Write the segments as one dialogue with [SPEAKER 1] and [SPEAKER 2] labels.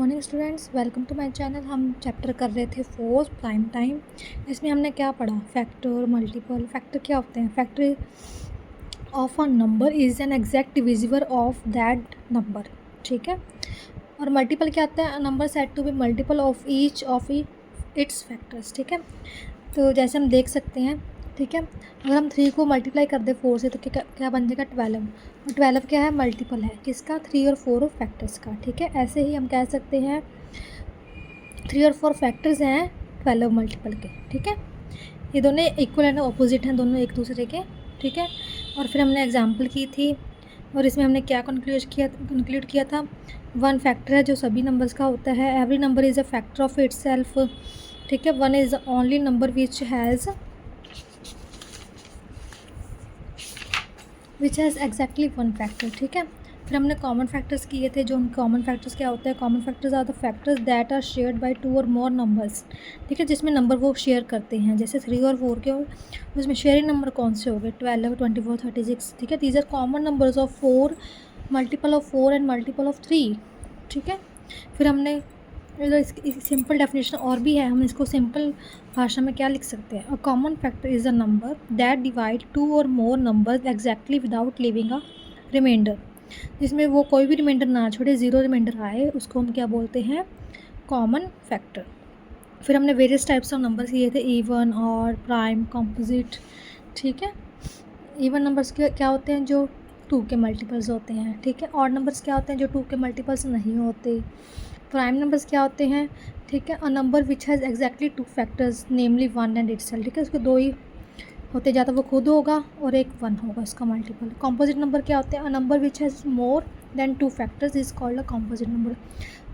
[SPEAKER 1] Morning students, welcome to my channel. हम chapter कर रहे थे 4 प्राइम टाइम। इसमें हमने क्या पढ़ा? Factor, multiple. फैक्टर क्या होते हैं? Factor of a number is an exact divisible of that number, ठीक है। और मल्टीपल क्या होता है? Number set to be multiple of each of its factors, ठीक है। तो जैसे हम देख सकते हैं, ठीक है, अगर हम 3 को मल्टीप्लाई कर दे 4 से तो क्या क्या बन जाएगा? 12। और 12 क्या है? मल्टीपल है किसका? 3 और 4 फैक्टर्स का, ठीक है। ऐसे ही हम कह सकते हैं 3 और 4 फैक्टर्स हैं 12 मल्टीपल के, ठीक है। ये दोनों इक्वल एंड अपोजिट हैं, दोनों एक दूसरे के, ठीक है। और फिर हमने एग्जाम्पल की थी और इसमें हमने क्या कंक्लूड किया था? 1 फैक्टर है जो सभी नंबर्स का होता है। Every number is a factor of itself, ठीक है। 1 is the only number which has exactly 1 factor, ठीक है। फिर हमने कॉमन फैक्टर्स किए थे। जो कॉमन फैक्टर्स क्या होते हैं? Common factors are the factors that are shared by 2 और मोर नंबर्स, ठीक है, जिसमें नंबर वो शेयर करते हैं। जैसे 3 और 4 के उसमें शेयरिंग नंबर कौन से हो गए? 12, 24, 36, ठीक है। These are common numbers of 4, multiple of 4 and multiple of 3, ठीक है। फिर हमने इसकी सिंपल डेफिनेशन और भी है, हम इसको सिंपल भाषा में क्या लिख सकते हैं? A common factor is a number that divide 2 और more numbers exactly without leaving a reminder, जिसमें वो कोई भी रिमाइंडर ना छोड़े, ज़ीरो रिमाइंडर आए, उसको हम क्या बोलते हैं? Common factor. फिर हमने वेरियस टाइप्स ऑफ नंबर्स किए थे, इवन और प्राइम, कॉम्पोजिट, ठीक है। इवन नंबर्स क्या होते हैं? जो 2 के मल्टीपल्स होते हैं, ठीक है। ऑड नंबर्स क्या होते हैं? जो 2 के मल्टीपल्स नहीं होते। प्राइम नंबर्स क्या होते हैं? ठीक है, a number which has exactly 2 factors namely 1 and itself, ठीक है। उसके 2 ही होते, जाता वो खुद होगा और एक 1 होगा उसका मल्टीपल। कॉम्पोजिट नंबर क्या होते हैं? A number which has more than 2 factors is called a composite number.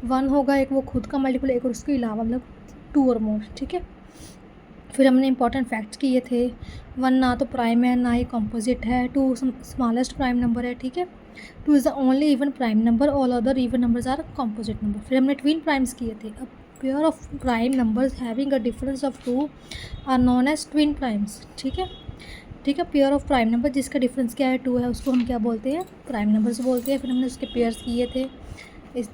[SPEAKER 1] 1 होगा, एक वो खुद का मल्टीपल, एक और उसके अलावा, मतलब 2 और मोर, ठीक है। फिर हमने इंपॉर्टेंट फैक्ट्स किए थे। 1 ना तो प्राइम है ना ही कॉम्पोजिट है। 2 स्मॉलेस्ट प्राइम नंबर है, ठीक है। 2 is the only even prime number, all other even numbers are composite number. फिर हमने ट्विन प्राइम्स किए थे। A pair of prime numbers having a difference of 2 are known as twin primes, ठीक है। ठीक है, पेयर ऑफ प्राइम नंबर जिसका difference क्या है? 2 है, उसको हम क्या बोलते हैं? प्राइम नंबर्स बोलते हैं। फिर हमने उसके पेयर्स किए थे। इस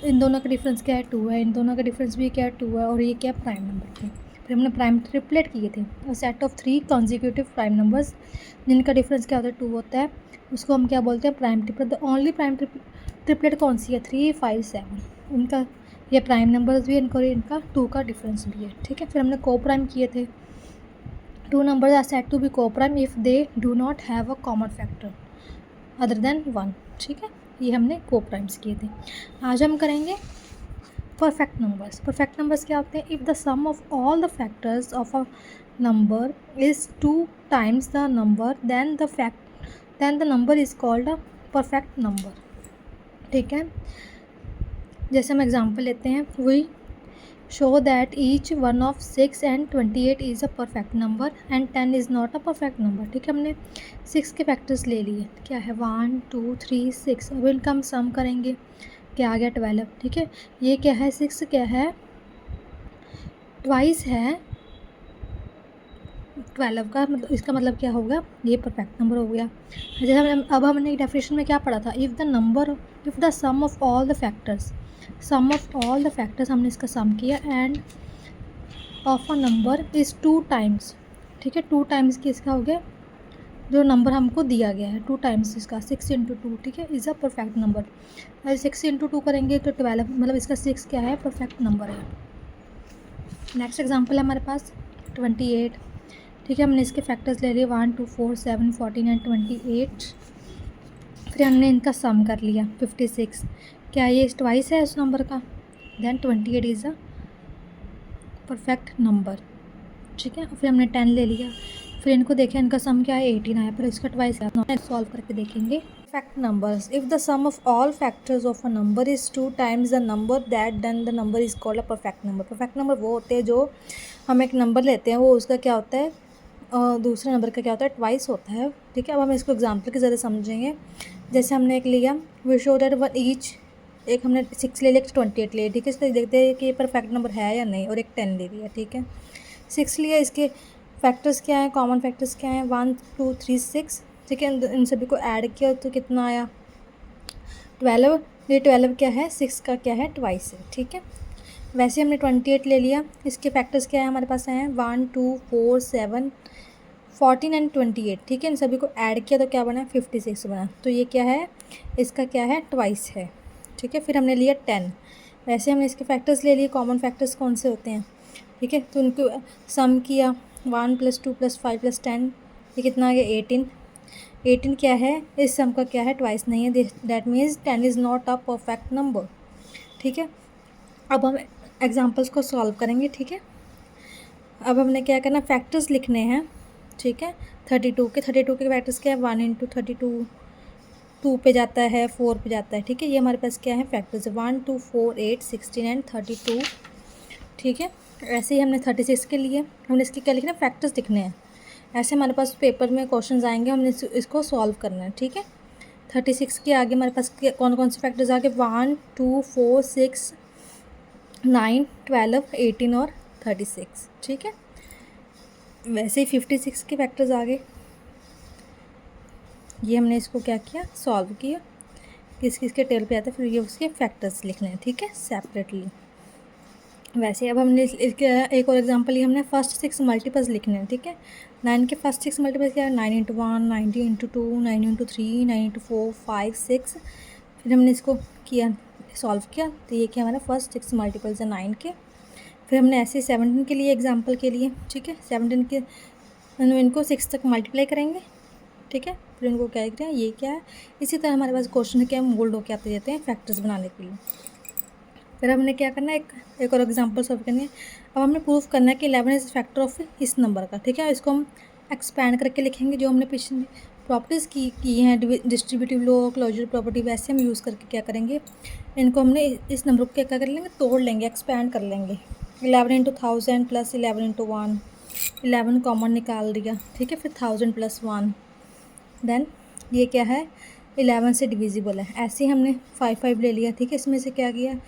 [SPEAKER 1] इन दोनों का डिफरेंस क्या है? 2 है। इन दोनों का डिफरेंस भी क्या है? 2 है। और ये क्या? प्राइम नंबर थे। फिर हमने प्राइम ट्रिपलेट किए थे। और set of 3 consecutive prime numbers जिनका डिफरेंस क्या होता है? 2 होता है, उसको हम क्या बोलते हैं? Prime triplet. The only prime triplet कौन सी है? 3, 5, 7। इनका ये प्राइम नंबर्स भी है, इनका 2 का डिफरेंस भी है, ठीक है। फिर हमने को प्राइम किए थे। 2 numbers are said to be co-prime if they do not have a common factor other than 1, ठीक है। ये हमने co-primes किए थे। आज हम करेंगे परफेक्ट नंबर्स। परफेक्ट नंबर्स क्या होते हैं? If the sum of all the factors of a number is 2 times the number then the number is called a perfect number, ठीक है। जैसे हम एग्जाम्पल लेते हैं, we show that each one of 6 and 28 is a perfect number and 10 is not a perfect number, ठीक है। हमने 6 के फैक्टर्स ले लिए, क्या है? 1, 2, 3, 6। अब इनका हम सम करेंगे, क्या आ गया? 12, ठीक है। ये क्या है? 6 क्या है? ट्वाइस है 12 का, मतलब इसका मतलब क्या होगा? ये परफेक्ट नंबर हो गया। जैसे अब हमने डेफिनेशन में क्या पढ़ा था? If the sum of all the factors, हमने इसका सम किया, and of a number is 2 times, ठीक है। 2 times किसका हो गया? जो नंबर हमको दिया गया है 2 times इसका, 6 × 2, ठीक है, इज़ अ परफेक्ट नंबर। अगर 6 × 2 करेंगे तो 12, मतलब इसका 6 क्या है? परफेक्ट नंबर है। नेक्स्ट एग्जांपल है हमारे पास 28, ठीक है। हमने इसके फैक्टर्स ले लिए 1, 2, 4, 7, 14 एंड 28। फिर हमने इनका सम कर लिया 56। क्या ये ट्वाइस है उस नंबर का? Then 28 is a perfect number, ठीक है। फिर हमने 10 ले लिया। फिर इनको देखें, इनका सम क्या है? 18 आया, पर इसका ट्वाइस है। सॉल्व करके देखेंगे। Fact numbers, if the sum of all factors of a number is 2 times the number that then the number is called a perfect number. Perfect number वो होते हैं जो हम एक नंबर लेते हैं, वो उसका क्या होता है? दूसरे नंबर का क्या होता है? ट्वाइस होता है, ठीक है। अब हम इसको एग्जाम्पल के ज़रिए समझेंगे। जैसे हमने एक लिया, we show that one each, एक हमने 6 ले लिया, 28 ले लिया, ठीक है। इसलिए देखते हैं कि ये परफेक्ट नंबर है या नहीं, और एक 10 ले लिया, ठीक है। 6 लिया, इसके फैक्टर्स क्या हैं? कॉमन फैक्टर्स क्या हैं? 1, 2, 3, 6, ठीक है। इन सभी को ऐड किया तो कितना आया? 12, ये 12 क्या है, 6 का क्या है, ट्वाइस है, ठीक है। वैसे हमने 28 ले लिया, इसके फैक्टर्स क्या है हमारे पास हैं 1 2 4 7 14 एंड 28, ठीक है। इन सभी को ऐड किया तो क्या बना, 56 बना। तो ये क्या है, इसका क्या है, ट्वाइस है, ठीक है। फिर हमने लिया 10, वैसे हमने इसके फैक्टर्स ले लिए, कॉमन फैक्टर्स कौन से होते हैं, ठीक है। तो उनको सम किया 1 + 2 + 5 + 10, ये कितना आ गया 18। 18 क्या है, इस सम का क्या है, ट्वाइस नहीं है, that means 10 is not a perfect number, ठीक है। अब हम एग्जांपल्स को सॉल्व करेंगे, ठीक है। अब हमने क्या करना, फैक्टर्स लिखने हैं, ठीक है। 32 के फैक्टर्स क्या है, 1 × 32, 2 पे जाता है, 4 पे जाता है, ठीक है। ये हमारे पास क्या है, फैक्टर्स 1 2 4 8 16 एंड 32, ठीक है। ऐसे ही हमने 36 के लिए हमने इसके क्या लिखना है, फैक्टर्स लिखने हैं। ऐसे हमारे पास पेपर में क्वेश्चंस आएंगे, हमने इसको सॉल्व करना है, ठीक है। 36 के आगे हमारे पास कौन कौन से फैक्टर्स आगे, 1 2 4 6 9 12 18 और 36, ठीक है। वैसे ही 56 के फैक्टर्स आ गए, ये हमने इसको क्या किया, सॉल्व किया, किस किस के टेल पे आता है, फिर ये उसके फैक्टर्स लिखने हैं, ठीक है, सेपरेटली। वैसे अब हमने इसके एक और एग्जांपल लिए, हमने फर्स्ट 6 मल्टीपल्स लिखने हैं, ठीक है। 9 के फर्स्ट 6 मल्टीपल्स क्या है, 9 × 1 19 × 2 9 × 3 9 × 4 5 6। फिर हमने इसको किया, सॉल्व किया, तो ये क्या हमारा फर्स्ट 6 मल्टीपल्स है 9 के। फिर हमने ऐसे 17 के लिए एग्जांपल के लिए, ठीक है, 17 के इनको 6 तक मल्टीप्लाई करेंगे, ठीक है। फिर इनको क्या लिख रहे हैं, ये क्या है। इसी तरह हमारे पास क्वेश्चन क्या मोल्ड होकर आते रहते हैं फैक्टर्स बनाने के लिए। फिर हमने क्या करना है, एक और एग्जांपल सॉल्व करनी है। अब हमने प्रूफ करना है कि 11 इज़ फैक्टर ऑफ इस नंबर का, ठीक है। इसको हम एक्सपैंड करके लिखेंगे, जो हमने पिछले प्रॉपर्टीज़ की हैं, डिस्ट्रीब्यूटिव लॉ, क्लोजर प्रॉपर्टी, वैसे हम यूज़ करके क्या करेंगे, इनको हमने इस नंबर को क्या कर लेंगे, तोड़ लेंगे, एक्सपैंड कर लेंगे। 11 × 1000 + 11 × 1, 11 कॉमन निकाल दिया, ठीक है। फिर 1000 + 1, देन ये क्या है, 11 से डिविजिबल है। ऐसे ही हमने 5 5 ले लिया, ठीक है। इसमें से क्या किया,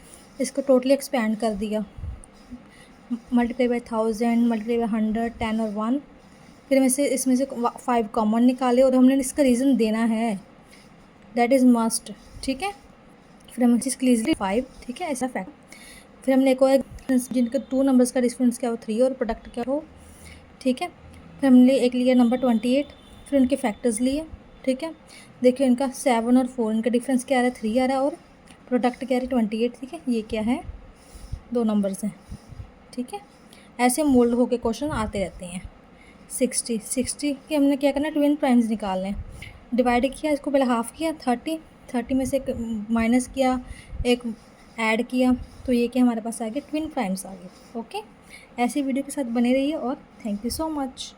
[SPEAKER 1] इसको टोटली एक्सपैंड कर दिया, मल्टीप्लाई बाई 1000, मल्टीप्लाई बाई 100, 10 और 1। फिर इसमें से 5 कॉमन निकाले, और हमने इसका रीज़न देना है, दैट इज़ मस्ट, ठीक है। फिर हम इसकी लीजिए 5, ठीक है, ऐसा फैक्ट। फिर हमने एक और जिनके 2 नंबर्स का डिफरेंस क्या हो 3 और प्रोडक्ट क्या हो, ठीक है। फिर हमने एक लिया नंबर 28, फिर उनके फैक्टर्स लिए, ठीक है। देखिए इनका 7 और 4, इनका डिफरेंस क्या आ रहा है, 3 आ रहा है, और प्रोडक्ट क्या आ रहा है 28, ठीक है। ये क्या है, 2 नंबर्स हैं, ठीक है। ऐसे मोल्ड होके क्वेश्चन आते रहते हैं। 60 के हमने क्या करना है, ट्विन प्राइम्स निकालने हैं। डिवाइड किया, इसको पहले हाफ किया, 30 में से एक माइनस किया, एक ऐड किया, तो ये क्या हमारे पास आ गया, ट्विन प्राइम्स आ गए, ओके। ऐसी वीडियो के साथ बने रहिए, और थैंक यू सो मच।